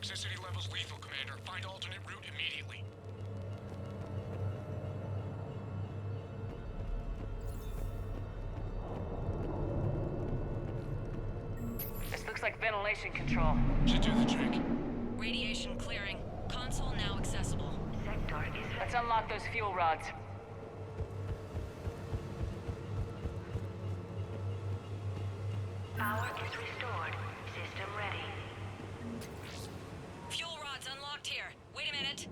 Toxicity level's lethal, Commander. Find alternate route immediately. This looks like ventilation control. Should do the trick. Radiation clearing. Console now accessible. Sector is Let's unlock those fuel rods. Power is restored. System ready. Fuel rods unlocked here. Wait a minute.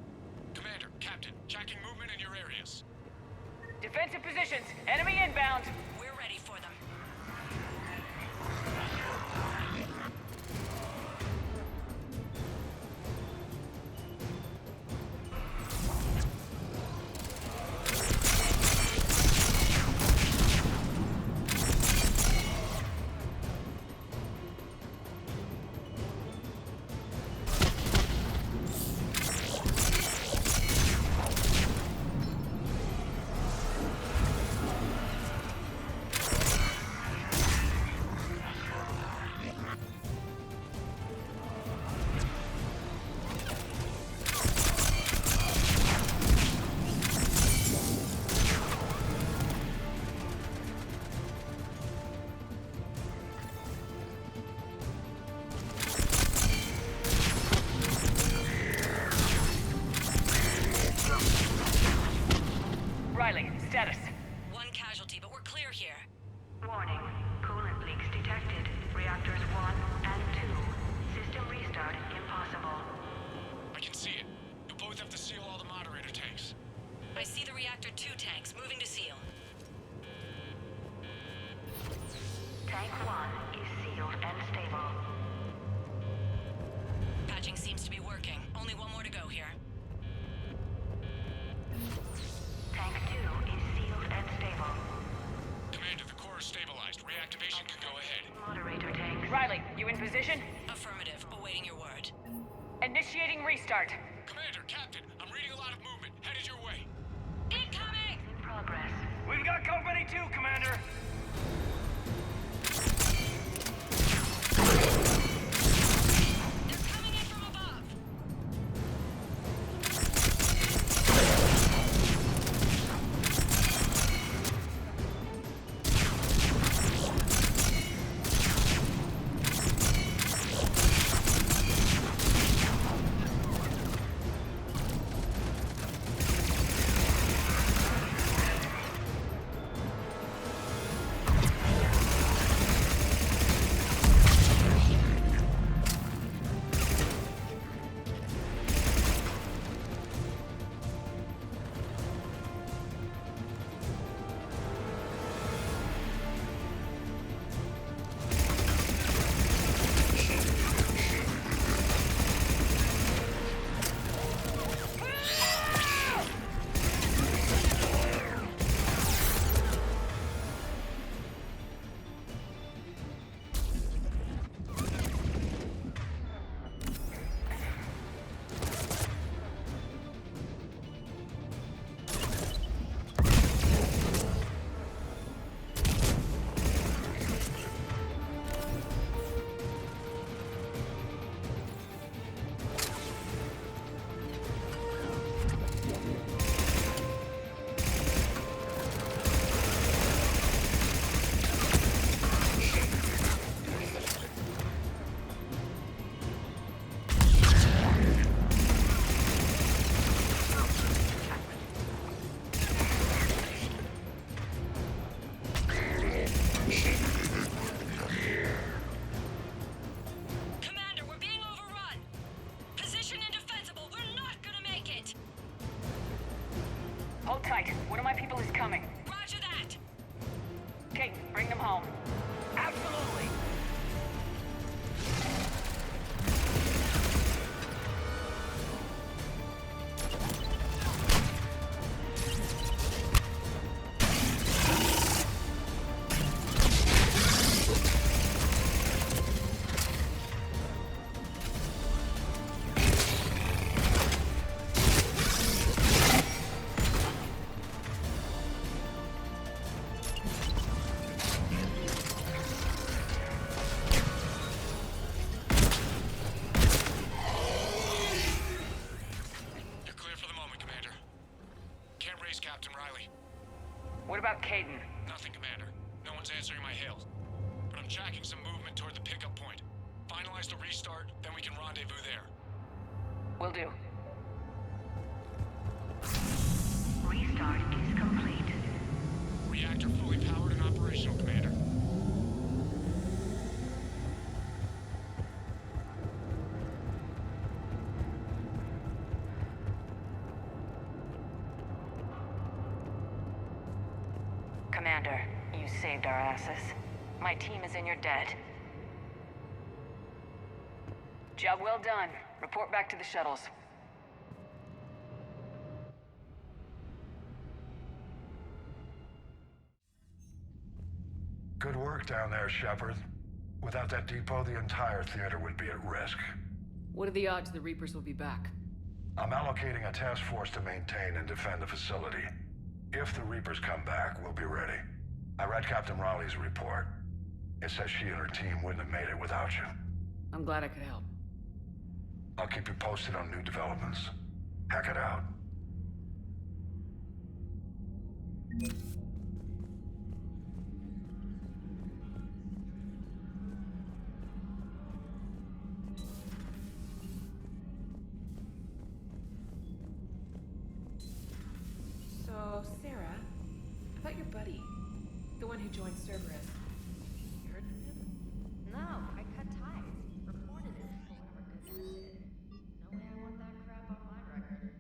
Commander, Captain, checking movement in your areas. Defensive positions. Enemy inbound. We're ready for them. Riley, status. One casualty, but we're clear here. Warning. Coolant leaks detected. Reactors 1 and 2. System restart impossible. I can see it. You both have to seal all the moderator tanks. I see the reactor 2 tanks moving to seal. Tank 1 is sealed and stable. Patching seems to be working. Only one more to go here. Tank 2 is sealed and stable. Commander, the core is stabilized. Reactivation can go ahead. Moderator tanks. Riley, you in position? Affirmative. Awaiting your word. Initiating restart. Commander, Captain, I'm reading a lot of movement. Headed your way. Incoming! In progress. We've got company too, Commander. They're coming in from above. Commander, we're being overrun. Position indefensible. We're not gonna make it. Hold tight. One of my people is coming. Roger that. Kate, bring them home. Absolutely. Kaidan? Nothing, Commander. No one's answering my hails. But I'm tracking some movement toward the pickup point. Finalize the restart, then we can rendezvous there. Will do. Restart is complete. Reactor fully powered and operational, Commander. Commander, you saved our asses. My team is in your debt. Job well done. Report back to the shuttles. Good work down there, Shepard. Without that depot, the entire theater would be at risk. What are the odds the Reapers will be back? I'm allocating a task force to maintain and defend the facility. If the Reapers come back, we'll be ready. I read Captain Raleigh's report. It says she and her team wouldn't have made it without you. I'm glad I could help. I'll keep you posted on new developments. Hack it out. So, Sarah, about your buddy, the one who joined Cerberus. You heard from him? No, I cut ties. Reported it for whatever good that did. No way I want that crap on my record.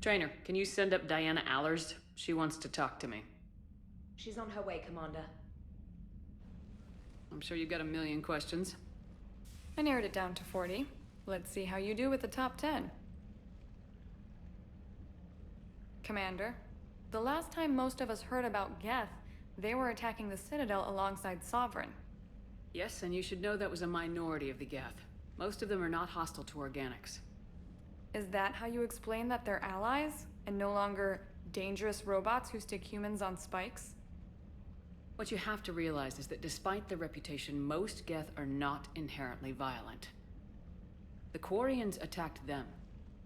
Trainer, can you send up Diana Allers? She wants to talk to me. She's on her way, Commander. I'm sure you've got a million questions. I narrowed it down to 40. Let's see how you do with the top 10. Commander, the last time most of us heard about Geth, they were attacking the Citadel alongside Sovereign. Yes, and you should know that was a minority of the Geth. Most of them are not hostile to organics. Is that how you explain that they're allies, and no longer dangerous robots who stick humans on spikes? What you have to realize is that despite their reputation, most Geth are not inherently violent. The Quarians attacked them.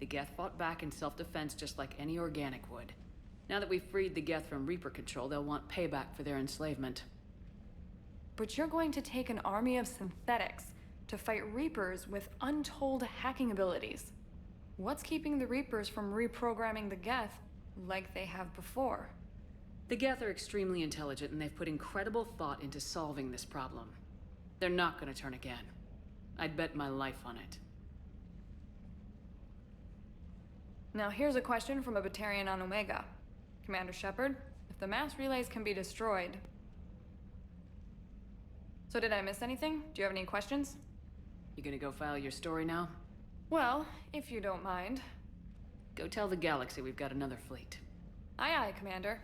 The Geth fought back in self-defense just like any organic would. Now that we've freed the Geth from Reaper control, they'll want payback for their enslavement. But you're going to take an army of synthetics to fight Reapers with untold hacking abilities. What's keeping the Reapers from reprogramming the Geth like they have before? The Geth are extremely intelligent, and they've put incredible thought into solving this problem. They're not gonna turn again. I'd bet my life on it. Now here's a question from a Batarian on Omega. Commander Shepard, if the mass relays can be destroyed... So did I miss anything? Do you have any questions? You gonna go file your story now? Well, if you don't mind. Go tell the Galaxy we've got another fleet. Aye aye, Commander.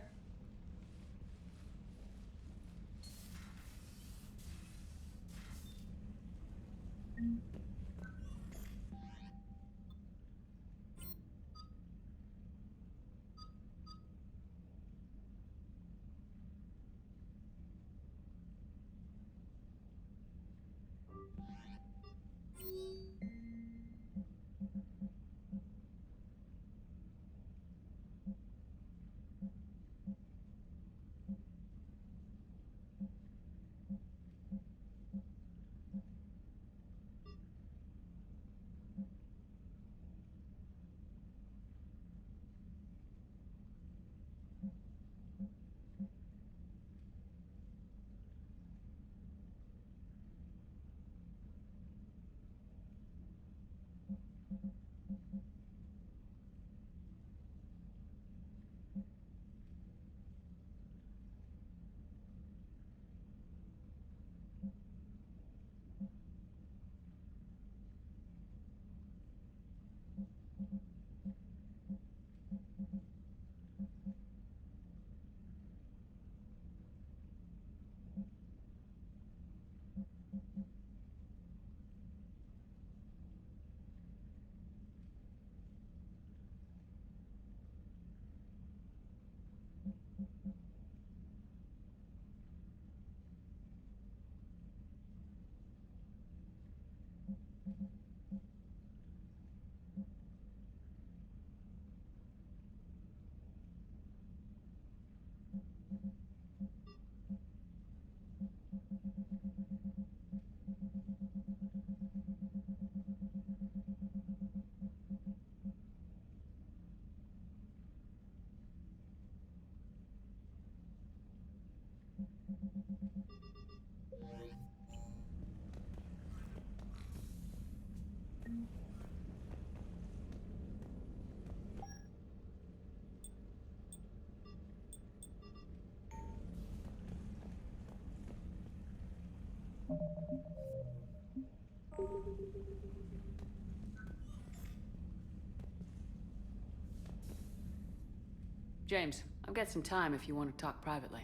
James, I've got some time if you want to talk privately.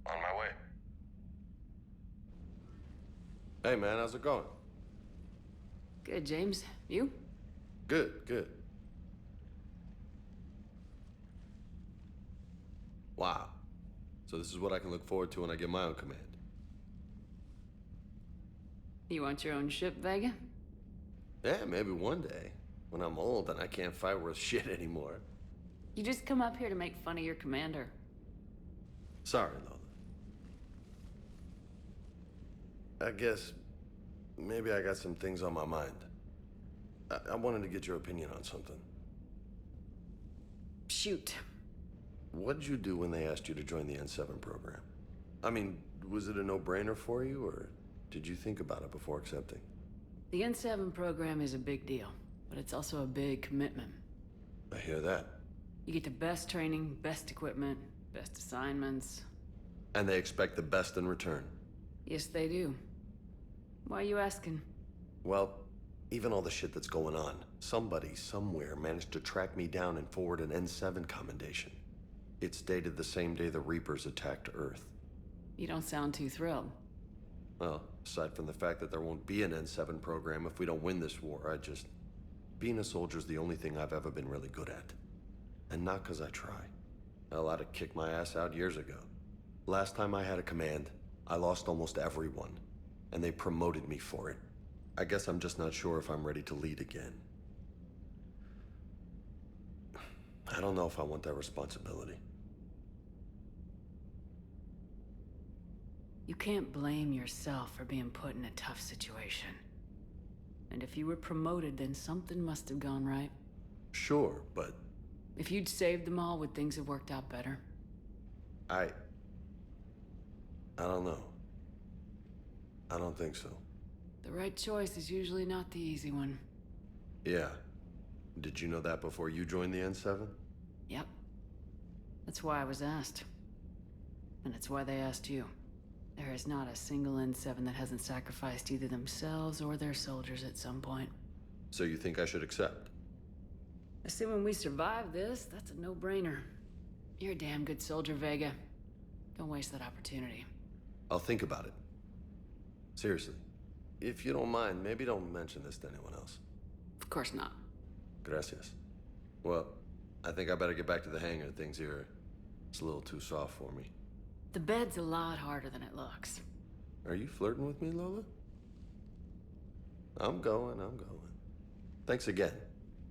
On my way. Hey man, how's it going? Good, James. You? Good. Wow. So this is what I can look forward to when I get my own command. You want your own ship, Vega? Yeah, maybe one day. When I'm old and I can't fight worth shit anymore. You just come up here to make fun of your commander. Sorry, Lola. I guess maybe I got some things on my mind. I wanted to get your opinion on something. Shoot. What did you do when they asked you to join the N7 program? I mean, was it a no-brainer for you, or did you think about it before accepting? The N7 program is a big deal, but it's also a big commitment. I hear that. You get the best training, best equipment, best assignments. And they expect the best in return. Yes, they do. Why are you asking? Well, even all the shit that's going on, somebody somewhere managed to track me down and forward an N7 commendation. It's dated the same day the Reapers attacked Earth. You don't sound too thrilled. Well, aside from the fact that there won't be an N7 program if we don't win this war, being a soldier's the only thing I've ever been really good at. And not because I try. Hell, I'd have kicked my ass out years ago. Last time I had a command, I lost almost everyone, and they promoted me for it. I guess I'm just not sure if I'm ready to lead again. I don't know if I want that responsibility. You can't blame yourself for being put in a tough situation. And if you were promoted, then something must have gone right. Sure, but... If you'd saved them all, would things have worked out better? I don't know. I don't think so. The right choice is usually not the easy one. Yeah. Did you know that before you joined the N7? Yep. That's why I was asked. And it's why they asked you. There is not a single N7 that hasn't sacrificed either themselves or their soldiers at some point. So you think I should accept? Assuming we survive this, that's a no-brainer. You're a damn good soldier, Vega. Don't waste that opportunity. I'll think about it. Seriously. If you don't mind, maybe don't mention this to anyone else. Of course not. Gracias. Well, I think I better get back to the hangar. Things here, it's a little too soft for me. The bed's a lot harder than it looks. Are you flirting with me, Lola? I'm going. Thanks again,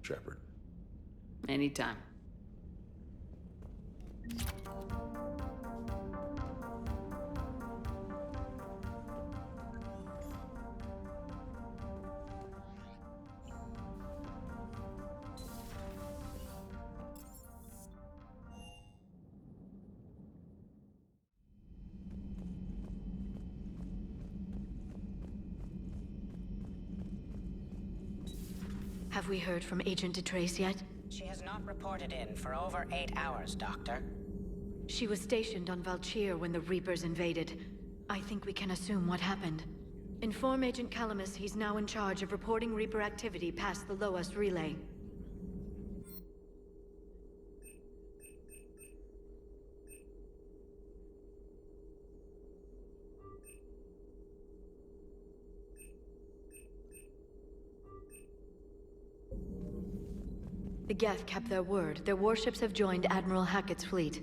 Shepard. Anytime. Have we heard from Agent DeTrace yet? She has not reported in for over 8 hours, Doctor. She was stationed on Valchir when the Reapers invaded. I think we can assume what happened. Inform Agent Calamus he's now in charge of reporting Reaper activity past the Loas relay. The Geth kept their word. Their warships have joined Admiral Hackett's fleet.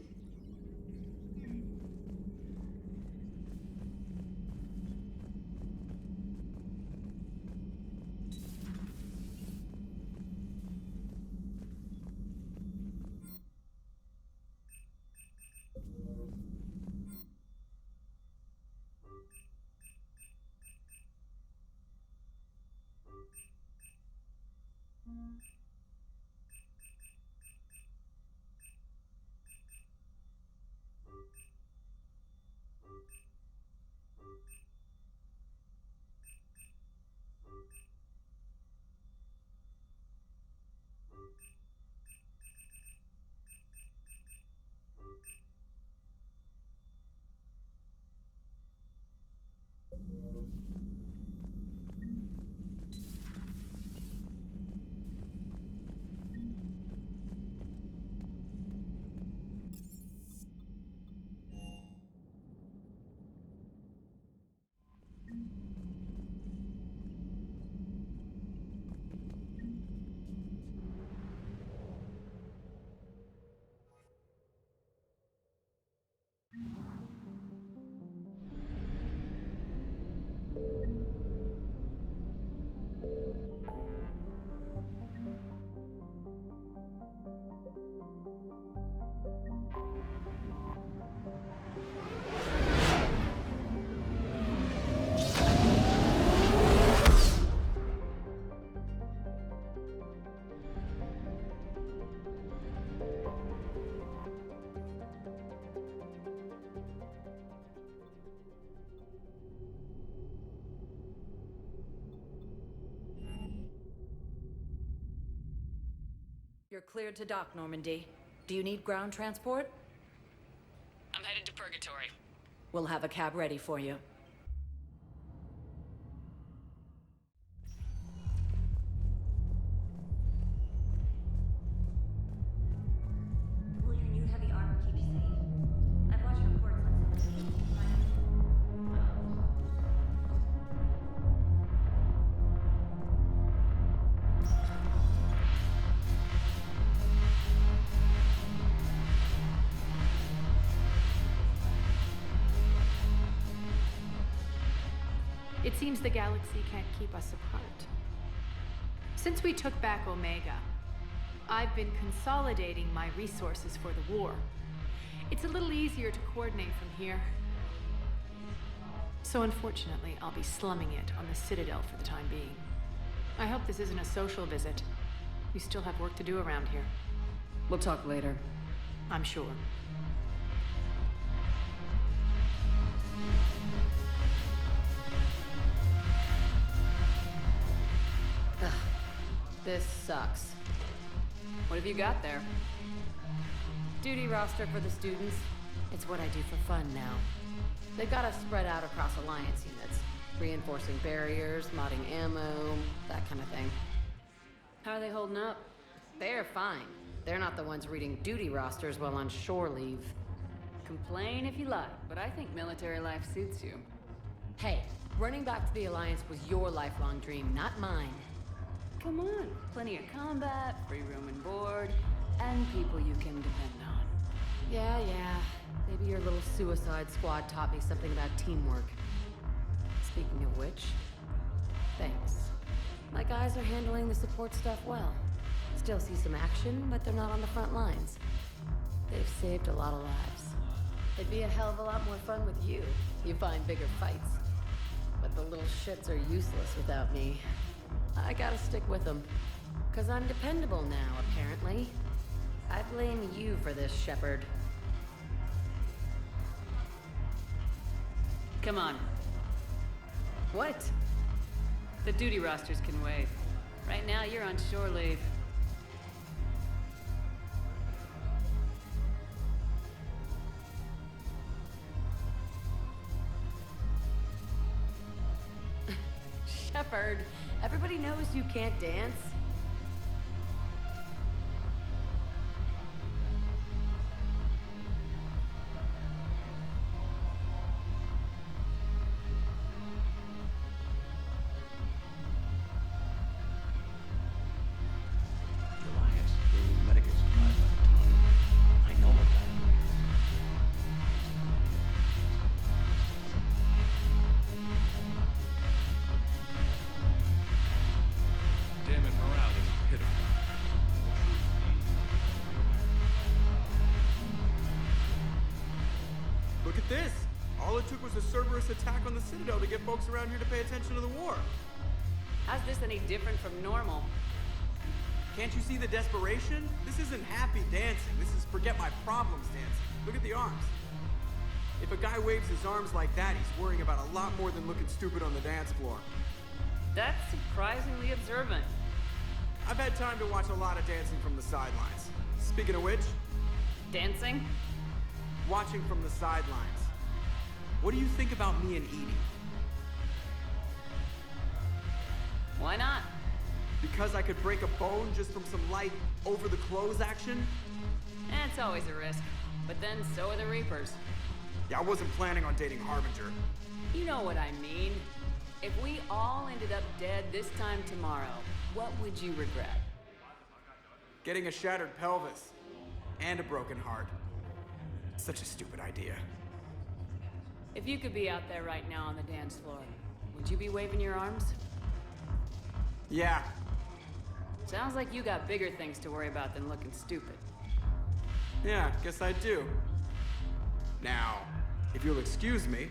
You're cleared to dock, Normandy. Do you need ground transport? I'm headed to Purgatory. We'll have a cab ready for you. Will your new heavy armor keep you safe? I've watched reports on some of the It seems the galaxy can't keep us apart. Since we took back Omega, I've been consolidating my resources for the war. It's a little easier to coordinate from here. So unfortunately, I'll be slumming it on the Citadel for the time being. I hope this isn't a social visit. We still have work to do around here. We'll talk later. I'm sure. Ugh, this sucks. What have you got there? Duty roster for the students. It's what I do for fun now. They've got us spread out across Alliance units. Reinforcing barriers, modding ammo, that kind of thing. How are they holding up? They're fine. They're not the ones reading duty rosters while on shore leave. Complain if you like, but I think military life suits you. Hey, running back to the Alliance was your lifelong dream, not mine. Come on, plenty of combat, free room and board, and people you can depend on. Yeah. Maybe your little suicide squad taught me something about teamwork. Speaking of which, thanks. My guys are handling the support stuff well. Still see some action, but they're not on the front lines. They've saved a lot of lives. It'd be a hell of a lot more fun with you. You find bigger fights. But the little shits are useless without me. I gotta stick with them. 'Cause I'm dependable now, apparently. I blame you for this, Shepard. Come on. What? The duty rosters can wait. Right now, you're on shore leave. Shepard, everybody knows you can't dance. Alliance, they need medical supplies by the ton. I know what that Damn it, morale is pitiful. Look at this! All it took was a Cerberus attack on the Citadel to get folks around here to pay attention to the war. How's this any different from normal? Can't you see the desperation? This isn't happy dancing. This is forget my problems dancing. Look at the arms. If a guy waves his arms like that, he's worrying about a lot more than looking stupid on the dance floor. That's surprisingly observant. I've had time to watch a lot of dancing from the sidelines. Speaking of which... Dancing? Watching from the sidelines. What do you think about me and Edie? Why not? Because I could break a bone just from some light over-the-clothes action? It's always a risk. But then so are the Reapers. Yeah, I wasn't planning on dating Harbinger. You know what I mean. If we all ended up dead this time tomorrow, what would you regret? Getting a shattered pelvis. And a broken heart. Such a stupid idea. If you could be out there right now on the dance floor, would you be waving your arms? Yeah. Sounds like you got bigger things to worry about than looking stupid. Yeah, guess I do. Now, if you'll excuse me...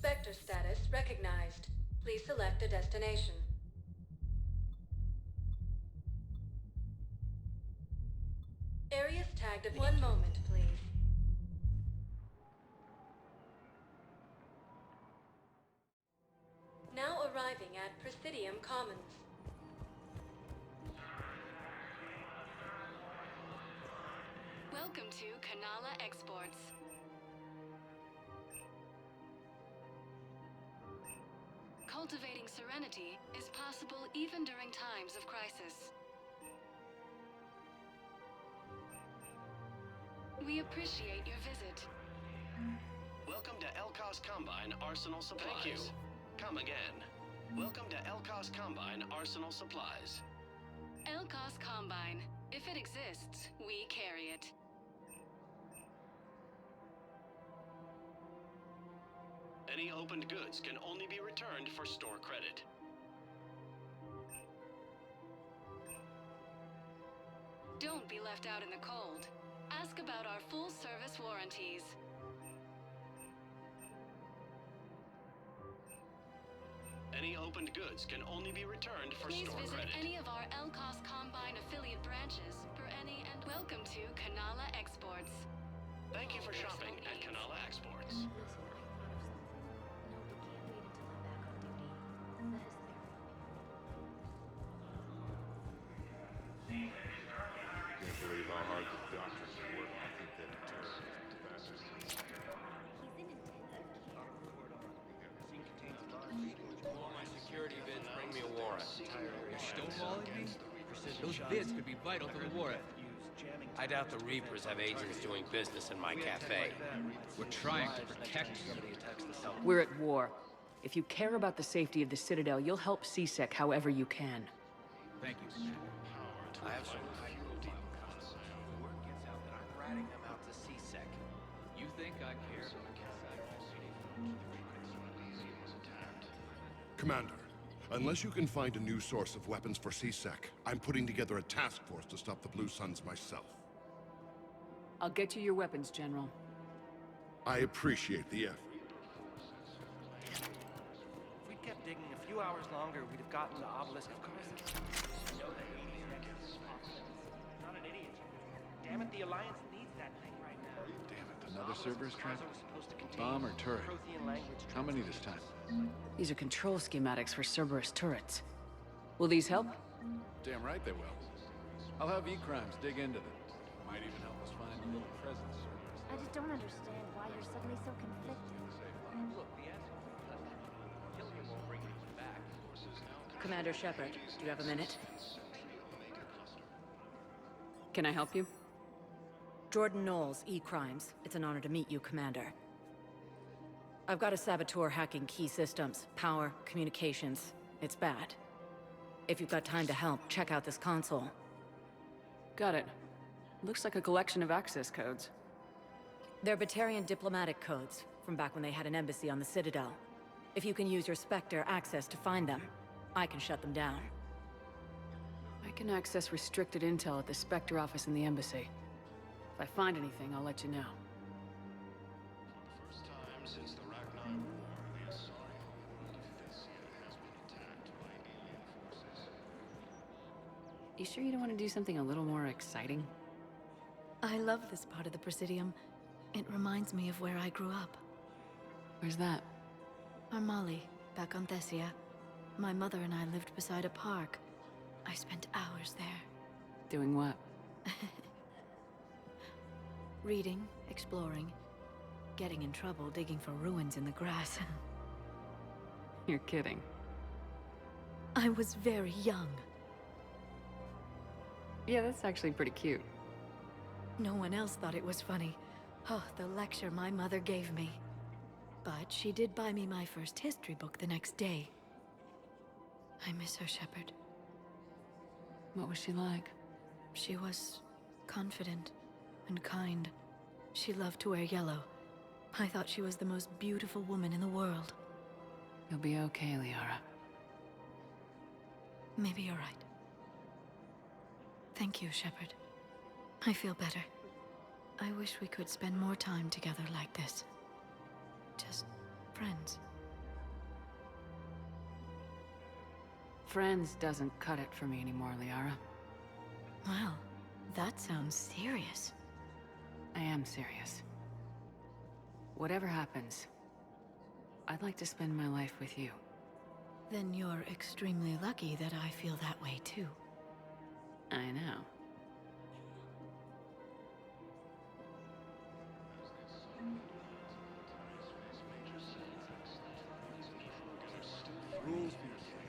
Spectre status recognized. Please select a destination. Areas tagged at 1 moment, please. Now arriving at Presidium Commons. Welcome to Kanala Exports. Cultivating serenity is possible even during times of crisis. We appreciate your visit. Welcome to Elkos Combine Arsenal Supplies. Thank you. Come again. Welcome to Elkos Combine Arsenal Supplies. Elkos Combine. If it exists, we carry it. Any opened goods can only be returned for store credit. Don't be left out in the cold. Ask about our full-service warranties. Any opened goods can only be returned for Please store visit credit. any of our Elkos Combine affiliate branches for any and welcome to Kanala Exports. Thank you for shopping at Kanala Exports. Can't believe how hard the doctors are working to keep that terrorist to fascist. All my security bids bring me a warrant. You're stonewalling me? Those bids could be vital to the war effort. I doubt the Reapers have agents doing business in my cafe. We're trying to protect you. We're at war. If you care about the safety of the Citadel, you'll help CSEC however you can. Thank you. I have some word gets out that I'm ratting them out to CSEC. You think I care? Commander, unless you can find a new source of weapons for CSEC, I'm putting together a task force to stop the Blue Suns myself. I'll get you your weapons, General. I appreciate the effort. If we'd kept digging a few hours longer, we'd have gotten the obelisk of course. Not an idiot. Damn it, the Alliance needs that thing right now. Damn it, another Cerberus trap? Bomb or turret? How many this time? These are control schematics for Cerberus turrets. Will these help? Damn right they will. I'll have E-Crimes dig into them. Might even help us find the little presents Cerberus. I just don't understand why you're suddenly so conflicted. Look, the asshole killing him won't bring anyone back. Commander Shepard, do you have a minute? Can I help you? Jordan Knowles, E-Crimes. It's an honor to meet you, Commander. I've got a saboteur hacking key systems, power, communications. It's bad. If you've got time to help, check out this console. Got it. Looks like a collection of access codes. They're Batarian diplomatic codes, from back when they had an embassy on the Citadel. If you can use your Spectre access to find them, I can shut them down. I can access restricted intel at the Spectre office in the embassy. If I find anything, I'll let you know. For the first time since the Ragnar War, the Asari homeworld of Thessia has been attacked by alien forces. You sure you don't want to do something a little more exciting? I love this part of the Presidium. It reminds me of where I grew up. Where's that? Armali, back on Thessia. My mother and I lived beside a park. I spent hours there. Doing what? Reading, exploring, getting in trouble digging for ruins in the grass. You're kidding. I was very young. Yeah, that's actually pretty cute. No one else thought it was funny. Oh, the lecture my mother gave me. But she did buy me my first history book the next day. I miss her, Shepard. What was she like? She was confident and kind. She loved to wear yellow. I thought she was the most beautiful woman in the world. You'll be okay, Liara. Maybe you're right. Thank you, Shepard. I feel better. I wish we could spend more time together like this. Just friends. Friends doesn't cut it for me anymore, Liara. Wow, that sounds serious. I am serious. Whatever happens, I'd like to spend my life with you. Then you're extremely lucky that I feel that way too. I know. Rules for your state.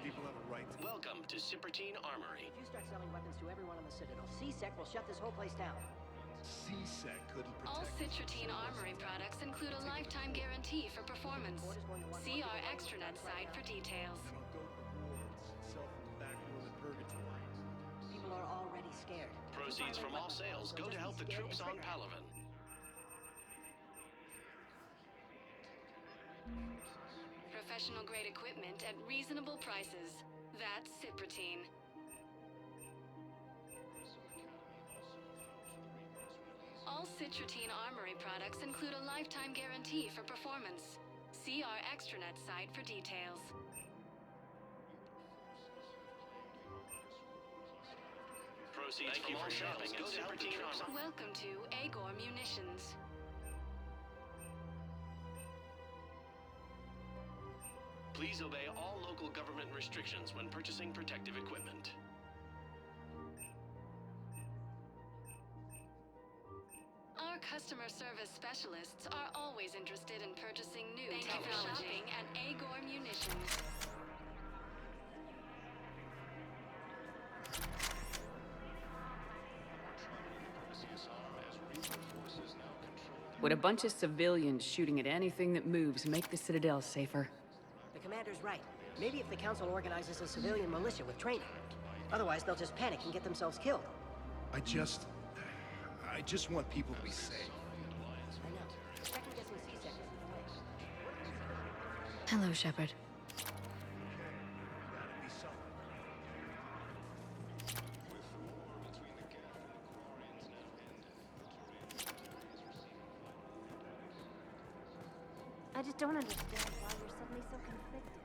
People have a right to... Welcome to Cipertine Armory. If you start selling weapons to everyone on the Citadel, C-Sec will shut this whole place down. C-Sec couldn't protect... All Citrotine Armory products include a lifetime guarantee for performance. See our extranet site for details. Then I'll go to the wards, self in the back room in Purgatory. People are already scared. Proceeds from all sales go to help the troops on Palaven. Professional grade equipment at reasonable prices. That's Ciprotine. All Citrotine Armory products include a lifetime guarantee for performance. See our extranet site for details. Proceeds from all sales go to help the troops on... Welcome to Agor Munitions. Please obey all local government restrictions when purchasing protective equipment. Our customer service specialists are always interested in purchasing new technology at Agor Munitions. Would a bunch of civilians shooting at anything that moves make the Citadel safer? The commander's right. Maybe if the council organizes a civilian militia with training. Otherwise, they'll just panic and get themselves killed. I just want people to be safe. I know. Check and get some C-Sec. Hello, Shepard. I just don't understand why you're suddenly so conflicted.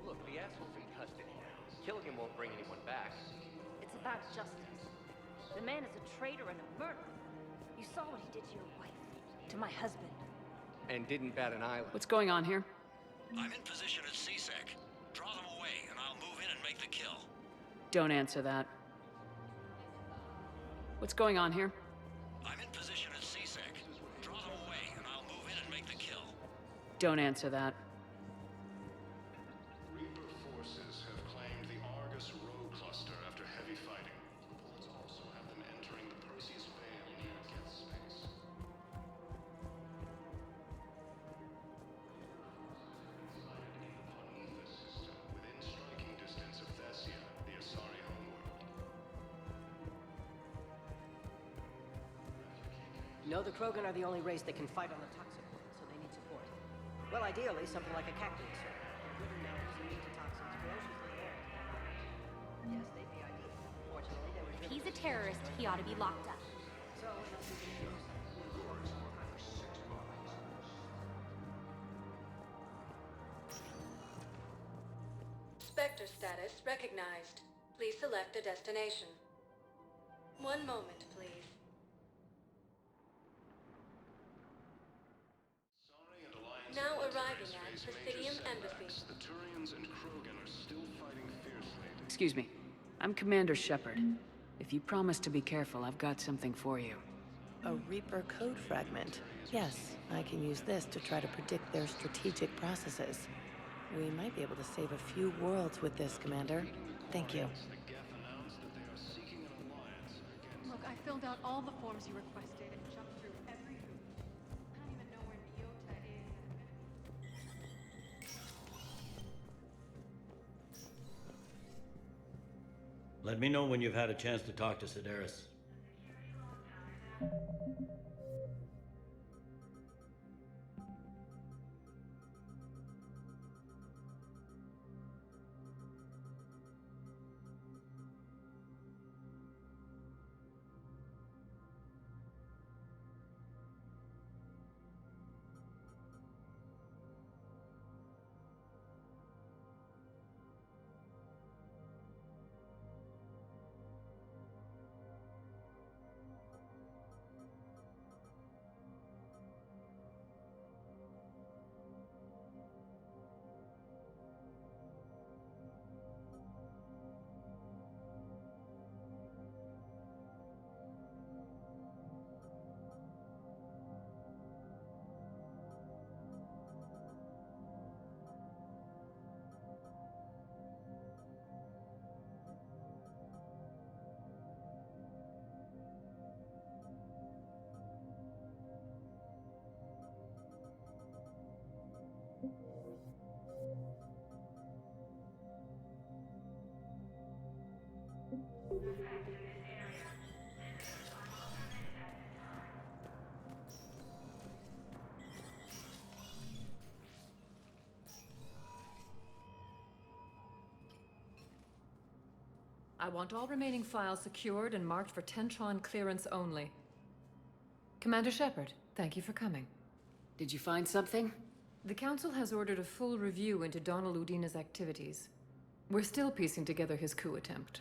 Look, the asshole's in custody now. Killing him won't bring anyone back. It's about justice. The man is a traitor and a murderer. You saw what he did to your wife, to my husband. And didn't bat an eyelid. What's going on here? I'm in position at C-Sec. Draw them away, and I'll move in and make the kill. Don't answer that. What's going on here? I'm in position at C-Sec. Draw them away, and I'll move in and make the kill. Don't answer that. Reaper forces have claimed the Argus Row cluster after heavy fighting. Reports also have them entering the Perseus Vale near Geth Space. The system, within striking distance of Thessia, the Asari homeworld. No, the Krogan are the only race that can fight on the toxic world, so they need support. Well, ideally, something like a cactus or given numbers immune to toxins ferociously loyal. Yes, they'd be ideal. Fortunately, they were If he's a terrorist, he ought to be locked up. So, what else is it? Spectre status recognized. Please select a destination. One moment, please. Now arriving at Presidium Embassy. The Turians and Krogan are still fighting fiercely. Excuse me. I'm Commander Shepard. If you promise to be careful, I've got something for you. A Reaper code fragment. Yes, I can use this to try to predict their strategic processes. We might be able to save a few worlds with this, Commander. Thank you. Look, I filled out all the forms you requested and jumped through every hoop. I don't even know where Nyota is. Let me know when you've had a chance to talk to Sedaris. I want all remaining files secured and marked for Tentron clearance only. Commander Shepard, thank you for coming. Did you find something? The Council has ordered a full review into Donald Udina's activities. We're still piecing together his coup attempt.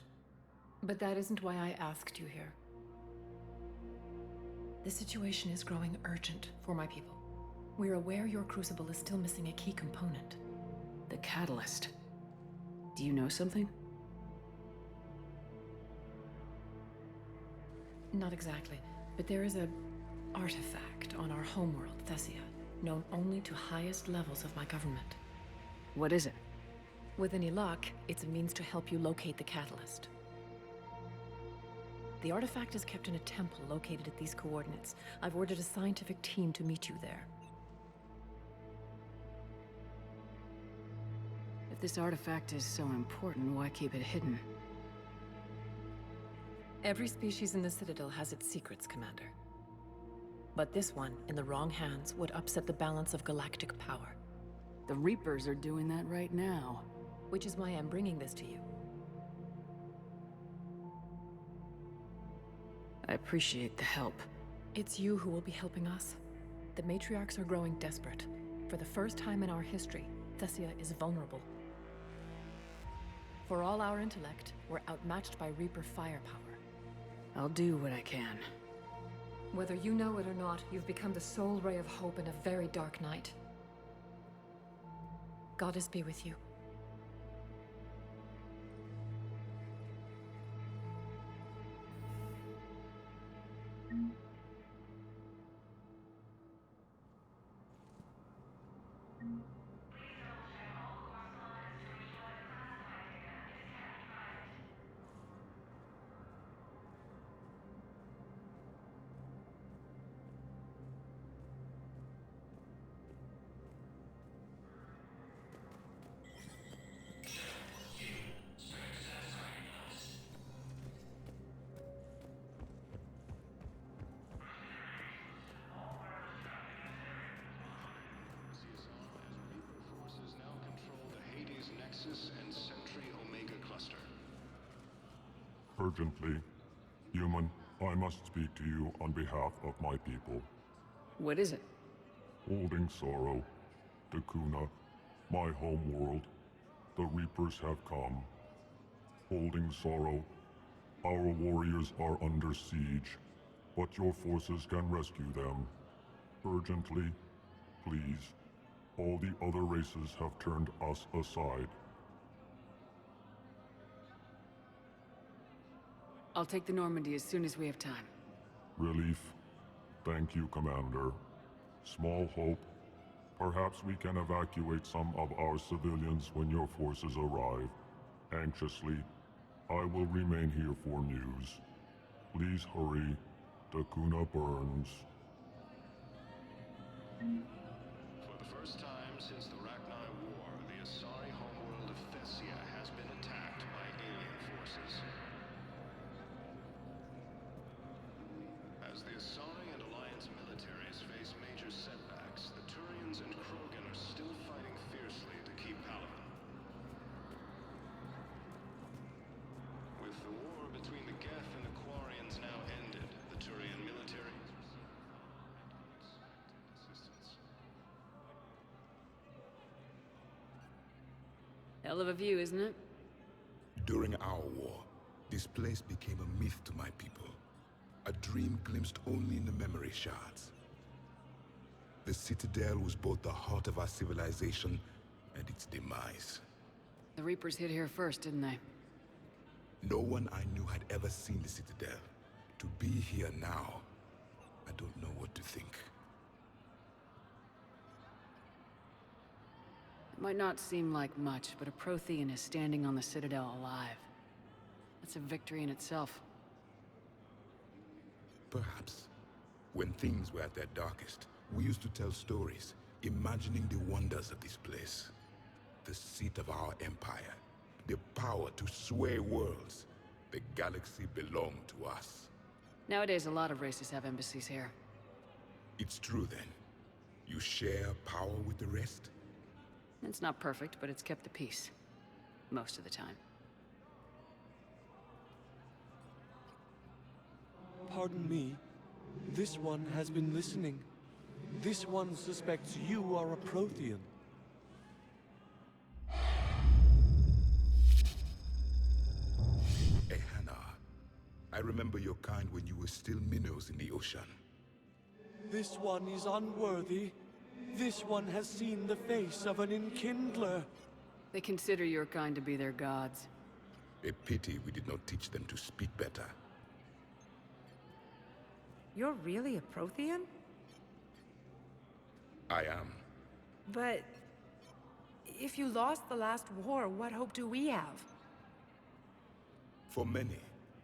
But that isn't why I asked you here. The situation is growing urgent for my people. We're aware your crucible is still missing a key component. The catalyst. Do you know something? Not exactly, but there is an artifact on our homeworld, Thessia, known only to highest levels of my government. What is it? With any luck, it's a means to help you locate the catalyst. The artifact is kept in a temple located at these coordinates. I've ordered a scientific team to meet you there. If this artifact is so important, why keep it hidden? Every species in the Citadel has its secrets, Commander. But this one, in the wrong hands, would upset the balance of galactic power. The Reapers are doing that right now. Which is why I'm bringing this to you. I appreciate the help. It's you who will be helping us. The matriarchs are growing desperate. For the first time in our history, Thessia is vulnerable. For all our intellect, we're outmatched by Reaper firepower. I'll do what I can. Whether you know it or not, you've become the sole ray of hope in a very dark night. Goddess be with you. And Sentry Omega cluster. Urgently, human, I must speak to you on behalf of my people. What is it? Holding Sorrow, Dakuna, my home world, the Reapers have come. Holding Sorrow, our warriors are under siege, but your forces can rescue them. Urgently, please. All the other races have turned us aside. I'll take the Normandy as soon as we have time. Relief. Thank you, Commander. Small hope. Perhaps we can evacuate some of our civilians when your forces arrive. Anxiously, I will remain here for news. Please hurry. Dakuna burns. For the first time since the Rachni War, the Asari homeworld of Thessia has been attacked by alien forces. As the Asari and Alliance militaries face major setbacks, the Turians and Krogan are still fighting fiercely to keep Palaven. With the war between the Geth and the Quarians now ended, the Turian military Hell of a view, isn't it? During our war, this place became a myth to my people. A dream glimpsed only in the memory shards. The Citadel was both the heart of our civilization and its demise. The Reapers hit here first, didn't they? No one I knew had ever seen the Citadel. To be here now, I don't know what to think. It might not seem like much, but a Prothean is standing on the Citadel alive. That's a victory in itself. Perhaps. When things were at their darkest, we used to tell stories, imagining the wonders of this place. The seat of our empire. The power to sway worlds. The galaxy belonged to us. Nowadays, a lot of races have embassies here. It's true then. You share power with the rest? It's not perfect, but it's kept the peace. Most of the time. pardon me. This one has been listening. This one suspects you are a Prothean. Ehana, I remember your kind when you were still minnows in the ocean. This one is unworthy. This one has seen the face of an enkindler. They consider your kind to be their gods. A pity we did not teach them to speak better. You're really a Prothean? I am. But if you lost the last war, what hope do we have? For many,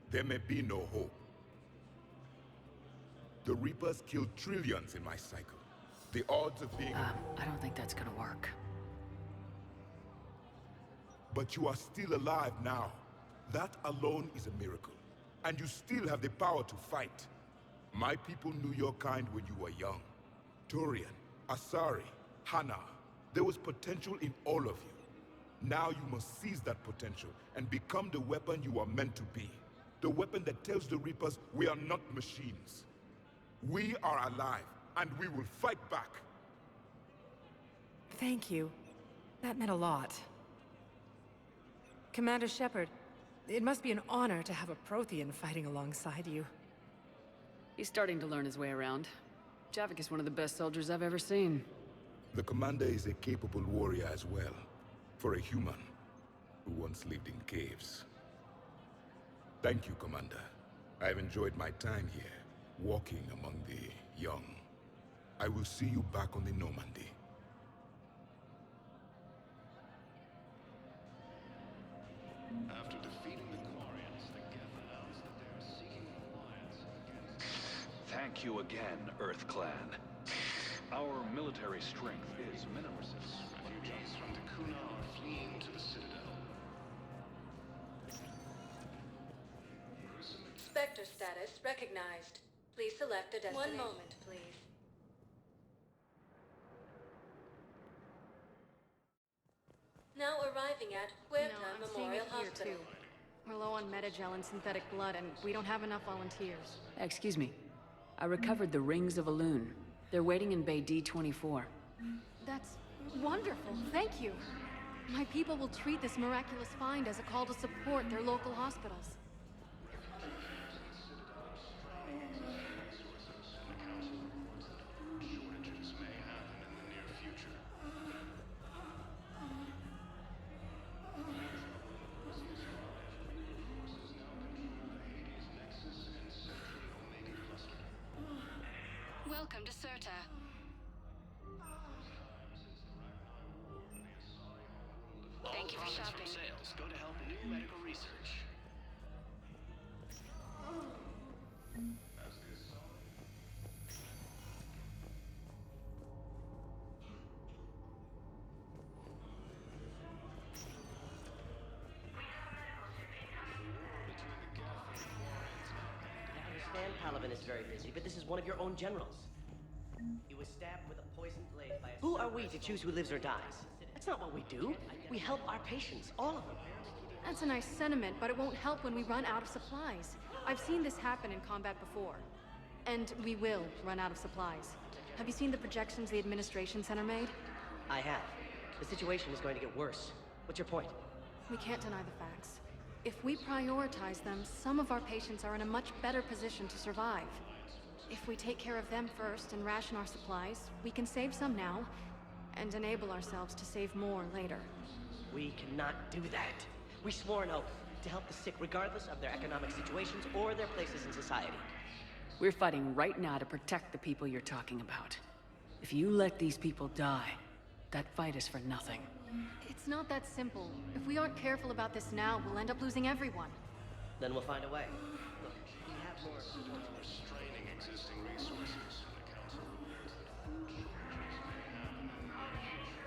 there may be no hope. The Reapers killed trillions in my cycle. The odds of being... I don't think that's gonna work. But you are still alive now. That alone is a miracle. And you still have the power to fight. My people knew your kind when you were young. Turian, Asari, Hana. There was potential in all of you. Now you must seize that potential and become the weapon you are meant to be. The weapon that tells the Reapers we are not machines. We are alive, and we will fight back. Thank you. That meant a lot. Commander Shepard, it must be an honor to have a Prothean fighting alongside you. He's starting to learn his way around. Javik is one of the best soldiers I've ever seen. The commander is a capable warrior as well, for a human who once lived in caves. Thank you, Commander. I've enjoyed my time here, walking among the young. I will see you back on the Normandy. After defeating the Quarians, the Geth announced that they are seeking an alliance against... Thank you again, Earth Clan. Our military strength is minimal. Refugees from Takuna are fleeing to the Citadel. Spectre status recognized. Please select a destination. 1 moment, please. Now arriving at Huerta Memorial Hospital. We're low on metagel and synthetic blood, and we don't have enough volunteers. Excuse me. I recovered the Rings of Elune. They're waiting in Bay D-24. That's wonderful. Thank you. My people will treat this miraculous find as a call to support their local hospitals. Shortages may happen in the near future. Welcome to Serta. Thank you for Profits shopping. from sales go to help new medical research. I understand Palaven is very busy, but this is one of your own generals. He was stabbed with a poisoned blade by a... Who are we to choose who lives or dies? That's not what we do. We help our patients, all of them. That's a nice sentiment, but it won't help when we run out of supplies. I've seen this happen in combat before. And we will run out of supplies. Have you seen the projections the Administration Center made? I have. The situation is going to get worse. What's your point? We can't deny the facts. If we prioritize them, some of our patients are in a much better position to survive. If we take care of them first and ration our supplies, we can save some now, and enable ourselves to save more later. We cannot do that. We swore an oath to help the sick regardless of their economic situations or their places in society. We're fighting right now to protect the people you're talking about. If you let these people die, that fight is for nothing. It's not that simple. If we aren't careful about this now, we'll end up losing everyone. Then we'll find a way. Look, we have more... Restraining existing resources. The Council warns that shortages may happen in the near future.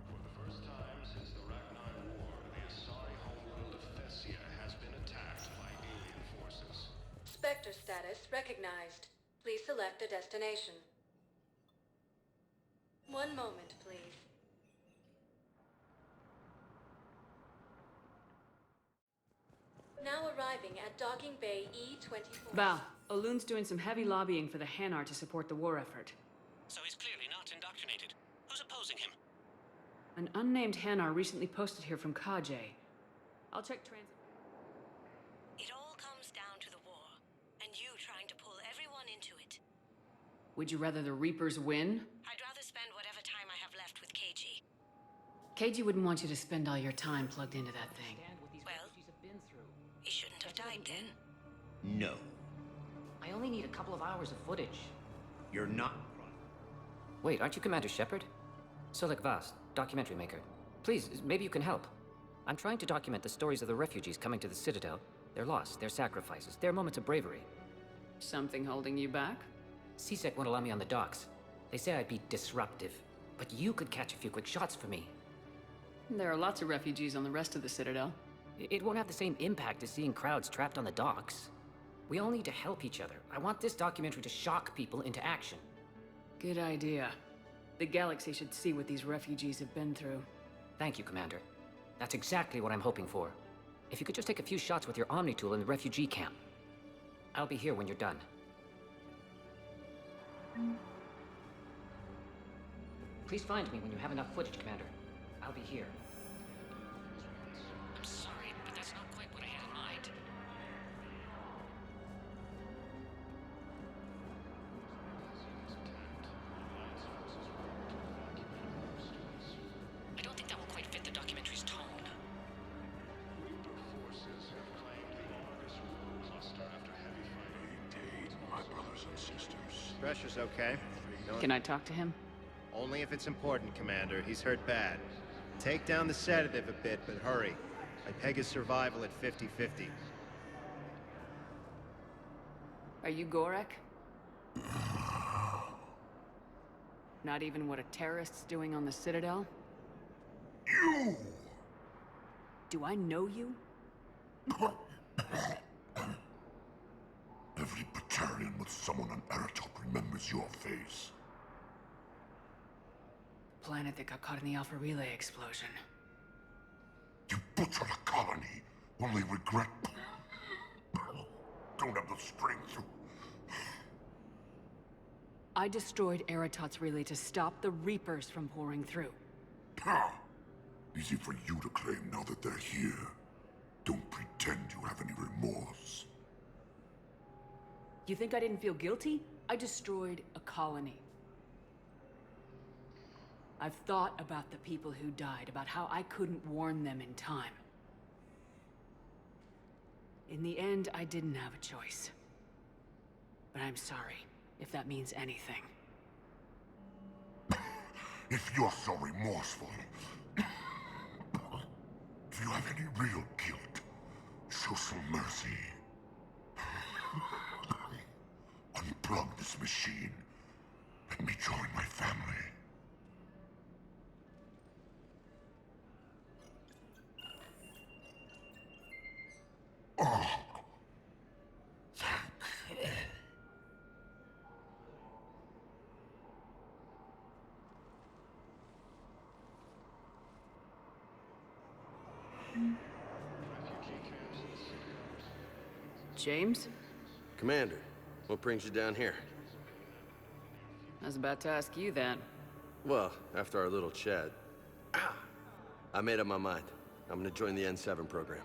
For the first time since the Ragnar War, the Asari homeworld of Thessia has been attacked by alien forces. Spectre status recognized. Please select a destination. One moment, please. Now arriving at Docking Bay E-24. Val, Olun's doing some heavy lobbying for the Hanar to support the war effort. So he's clearly not indoctrinated. Who's opposing him? An unnamed Hanar recently posted here from Kajay. I'll check transit. It all comes down to the war, and you trying to pull everyone into it. Would you rather the Reapers win? I'd rather spend whatever time I have left with KG. KG wouldn't want you to spend all your time plugged into that thing. Well, he shouldn't have died then. No. I only need a couple of hours of footage. You're not. Wait, aren't you Commander Shepard? Solik Vast, documentary maker. Please, maybe you can help. I'm trying to document the stories of the refugees coming to the Citadel. Their loss, their sacrifices, their moments of bravery. Something holding you back? CSEC won't allow me on the docks. They say I'd be disruptive. But you could catch a few quick shots for me. There are lots of refugees on the rest of the Citadel. It won't have the same impact as seeing crowds trapped on the docks. We all need to help each other. I want this documentary to shock people into action. Good idea. The galaxy should see what these refugees have been through. Thank you, Commander. That's exactly what I'm hoping for. If you could just take a few shots with your Omni tool in the refugee camp. I'll be here when you're done. Please find me when you have enough footage, Commander. I'll be here. I'm sorry, but that's not quite what I had in mind. I don't think that will quite fit the documentary's tone. Reaper forces have claimed the Argus World cluster after heavy fighting. Indeed, my brothers and sisters. Pressure's okay. Can I talk to him? Only if it's important, Commander. He's hurt bad. Take down the sedative a bit, but hurry. I peg his survival at 50-50. Are you Gorek? Not even what a terrorist's doing on the Citadel? You! Do I know you? Every Batarian with someone on Eratop remembers your face. Planet that got caught in the Alpha Relay explosion. You butchered a colony, only regret. Don't have the strength to. I destroyed Eratot's relay to stop the Reapers from pouring through. Ha! Easy for you to claim now that they're here. Don't pretend you have any remorse. You think I didn't feel guilty? I destroyed a colony. I've thought about the people who died, about how I couldn't warn them in time. In the end, I didn't have a choice. But I'm sorry, if that means anything. If you're so remorseful, if you have any real guilt, show some mercy. Unplug this machine. Let me join my family. Oh. James? Commander, what brings you down here? I was about to ask you that. Well, after our little chat, I made up my mind. I'm gonna join the N7 program.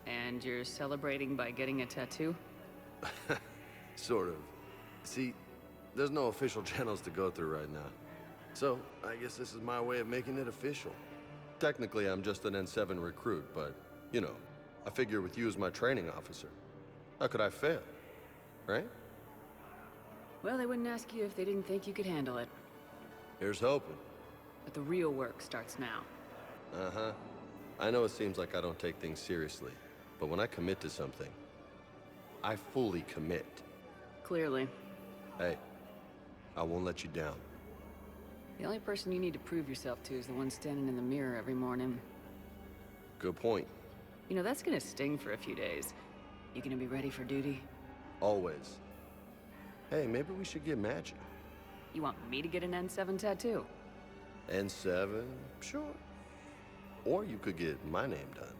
And you're celebrating by getting a tattoo? Sort of. See, there's no official channels to go through right now. So, I guess this is my way of making it official. Technically, I'm just an N7 recruit, but, you know, I figure with you as my training officer, how could I fail? Right? Well, they wouldn't ask you if they didn't think you could handle it. Here's hoping. But the real work starts now. Uh-huh. I know it seems like I don't take things seriously, but when I commit to something, I fully commit. Clearly. Hey, I won't let you down. The only person you need to prove yourself to is the one standing in the mirror every morning. Good point. You know, that's gonna sting for a few days. You gonna be ready for duty? Always. Hey, maybe we should get matching. You want me to get an N7 tattoo? N7? Sure. Or you could get my name done.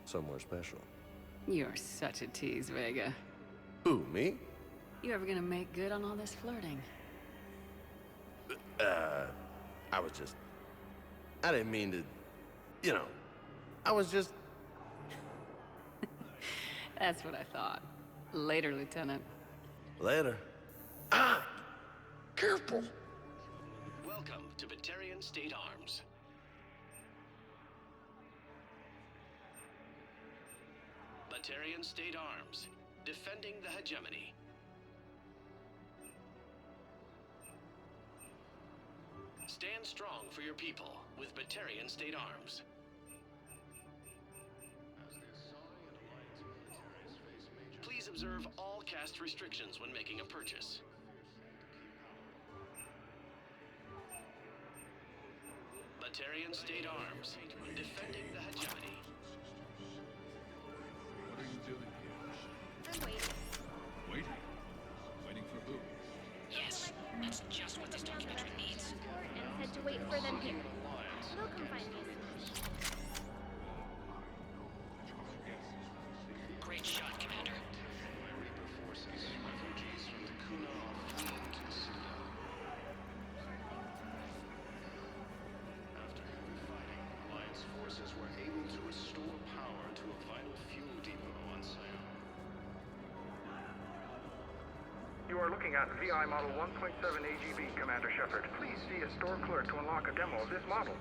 Somewhere special. You're such a tease, Vega. Who, me? You ever gonna make good on all this flirting? I was just... I didn't mean to... You know, I was just... That's what I thought. Later, Lieutenant. Later. Ah! Careful! Welcome to Batarian State Arms. Batarian State Arms, defending the hegemony. Stand strong for your people with Batarian State Arms. Please observe all caste restrictions when making a purchase. Batarian State Arms, defending the hegemony. What are you doing here? I'm waiting. Waiting? Waiting for who? Yes, that's just what this documentary needs. And said to wait for them here. They'll come find me. Great shot, Commander. Reaper forces, refugees from the Kuna are fleeing to the Citadel. After heavy fighting, Alliance forces were able to restore power to a vital fuel depot on Sion. You are looking at VI Model 1.7 AGV, Commander Shepard. Please see a store clerk to unlock a demo of this model.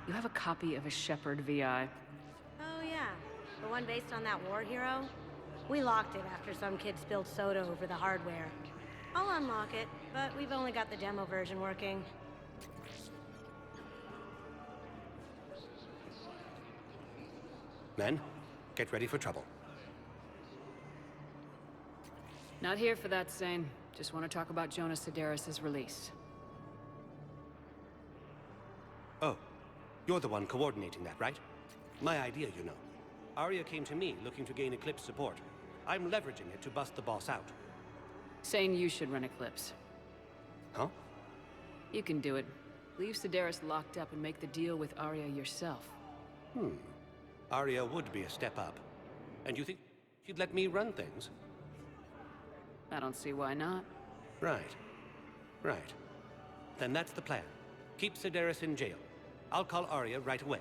You have a copy of a Shepard VI. Oh yeah, the one based on that war hero? We locked it after some kid spilled soda over the hardware. I'll unlock it, but we've only got the demo version working. Men, get ready for trouble. Not here for that, Sane. Just want to talk about Jonas Sedaris' release. Oh, you're the one coordinating that, right? My idea, you know. Arya came to me looking to gain Eclipse support. I'm leveraging it to bust the boss out. Saying you should run Eclipse. Huh? You can do it. Leave Sedaris locked up and make the deal with Arya yourself. Arya would be a step up. And you think she'd let me run things? I don't see why not. Right. Right. Then that's the plan. Keep Sedaris in jail. I'll call Arya right away.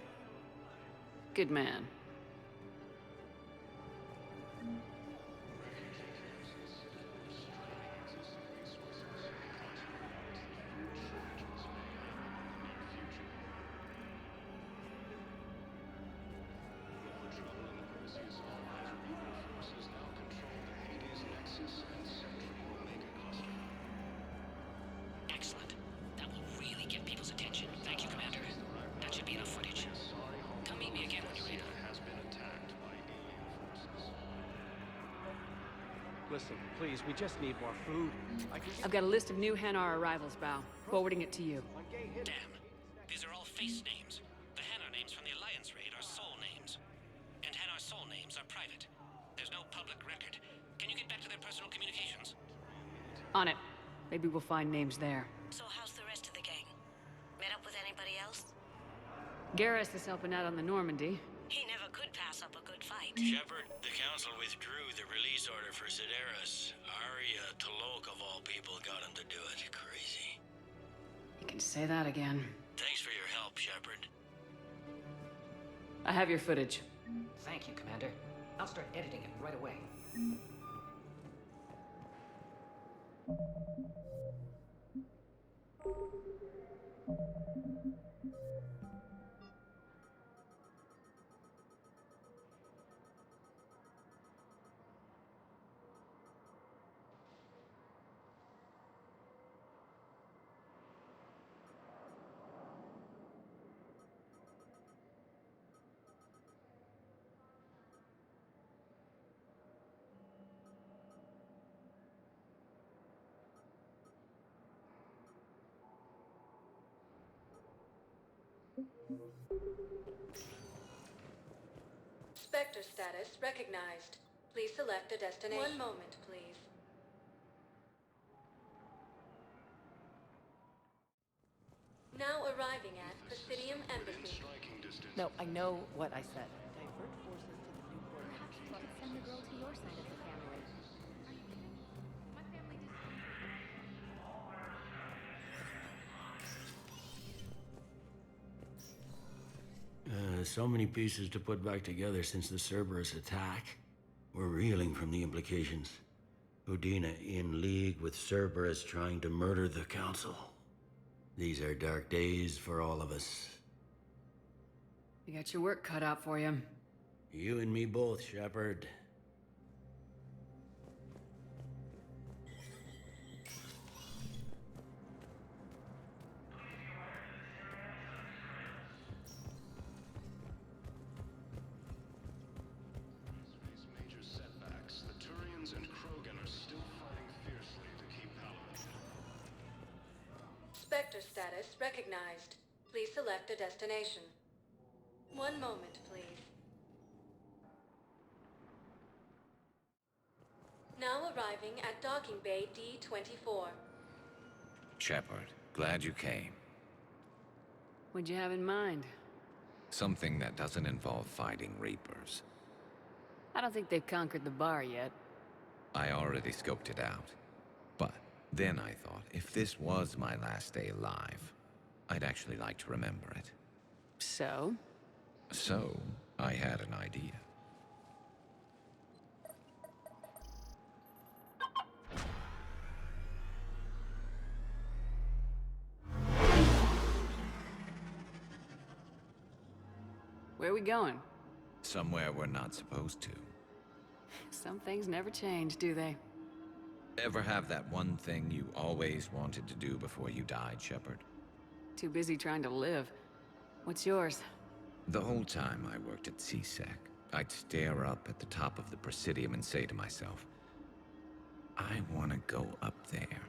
Good man. Excellent. That will really get people's attention. Thank you, Commander. That should be enough footage. Come meet me again when you're ready. Has been attacked by alien forces. Listen, please, we just need more food. I've got a list of new Hanar arrivals, Bao. Forwarding it to you. Damn. These are all face names. The Hanar names from the Alliance raid are soul names. And Hanar soul names are private. There's no public record. Can you get back to their personal communications? On it. Maybe we'll find names there. So how's the rest of the gang? Met up with anybody else? Garrus is helping out on the Normandy. He never could pass up a good fight. Shepard, the Council withdrew the release order for Sedaris. Arya T'Loak, of all people, got him to do it. Crazy. You can say that again. Thanks for your help, Shepard. I have your footage. Thank you, Commander. I'll start editing it right away. Spectre status recognized. Please select a destination. One moment, please. Now arriving at Presidium Embassy. No, I know what I said. Divert forces to the new port. Perhaps you could send the girl to your side of the family. My family So many pieces to put back together since the Cerberus attack. We're reeling from the implications. Udina in league with Cerberus trying to murder the Council. These are dark days for all of us. You got your work cut out for you. You and me both, Shepard. Major setbacks. The Turians and Krogan are still fighting fiercely to keep Palaven. Spectre status recognized. Please select a destination. One moment, please. Now arriving at Docking Bay D-24. Shepard, glad you came. What'd you have in mind? Something that doesn't involve fighting Reapers. I don't think they've conquered the bar yet. I already scoped it out. But then I thought, if this was my last day alive, I'd actually like to remember it. So? So, I had an idea. Where are we going? Somewhere we're not supposed to. Some things never change, do they? Ever have that one thing you always wanted to do before you died, Shepard? Too busy trying to live. What's yours? The whole time I worked at CSEC, I'd stare up at the top of the Presidium and say to myself, I want to go up there.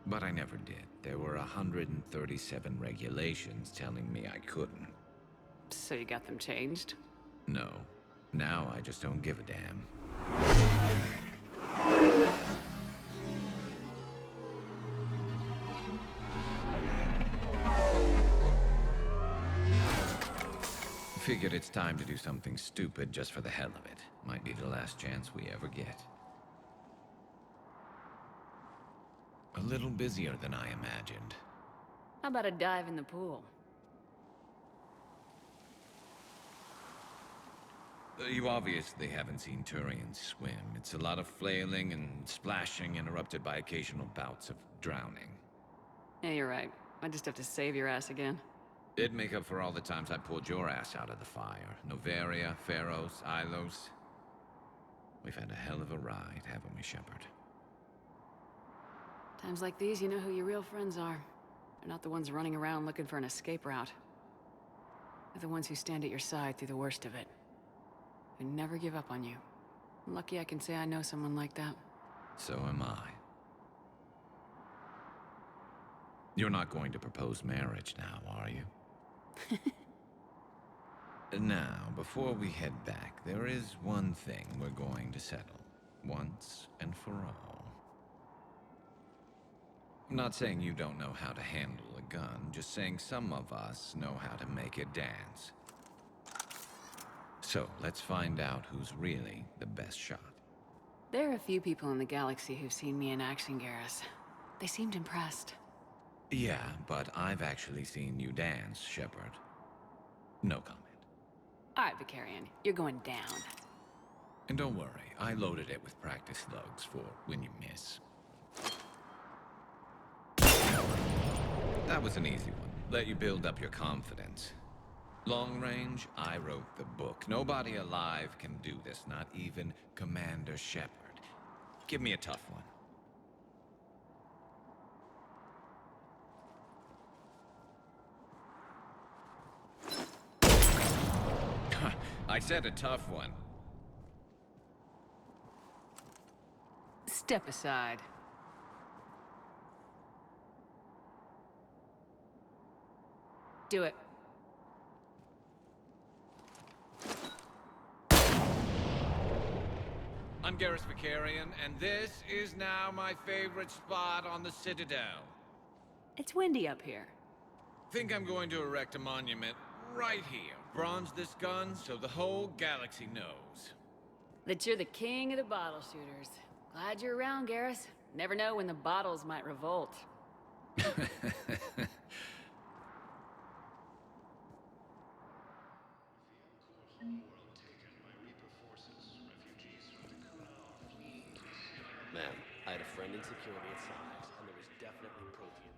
But I never did. There were 137 regulations telling me I couldn't. So you got them changed? No. Now I just don't give a damn. Figured it's time to do something stupid just for the hell of it. Might be the last chance we ever get. A little busier than I imagined. How about a dive in the pool? You obviously haven't seen Turians swim. It's a lot of flailing and splashing interrupted by occasional bouts of drowning. Yeah, you're right. I just have to save your ass again. It'd make up for all the times I pulled your ass out of the fire. Noveria, Pharos, Ilos. We've had a hell of a ride, haven't we, Shepard? Times like these, you know who your real friends are. They're not the ones running around looking for an escape route. They're the ones who stand at your side through the worst of it. Who never give up on you. I'm lucky I can say I know someone like that. So am I. You're not going to propose marriage now, are you? Now, before we head back, there is one thing we're going to settle. Once and for all. I'm not saying you don't know how to handle a gun, just saying some of us know how to make it dance. So, let's find out who's really the best shot. There are a few people in the galaxy who've seen me in action, Garrus. They seemed impressed. Yeah, but I've actually seen you dance, Shepard. No comment. All right, Vicarian, you're going down. And don't worry, I loaded it with practice slugs for when you miss. That was an easy one. Let you build up your confidence. Long range, I wrote the book. Nobody alive can do this, not even Commander Shepard. Give me a tough one. I said a tough one. Step aside. Do it. I'm Garrus Vakarian, and this is now my favorite spot on the Citadel. It's windy up here. Think I'm going to erect a monument right here. Bronze this gun so the whole galaxy knows. That you're the king of the bottle shooters. Glad you're around, Garrus. Never know when the bottles might revolt. Ma'am, I had a friend in security at Sonics, and there was definitely Prothean.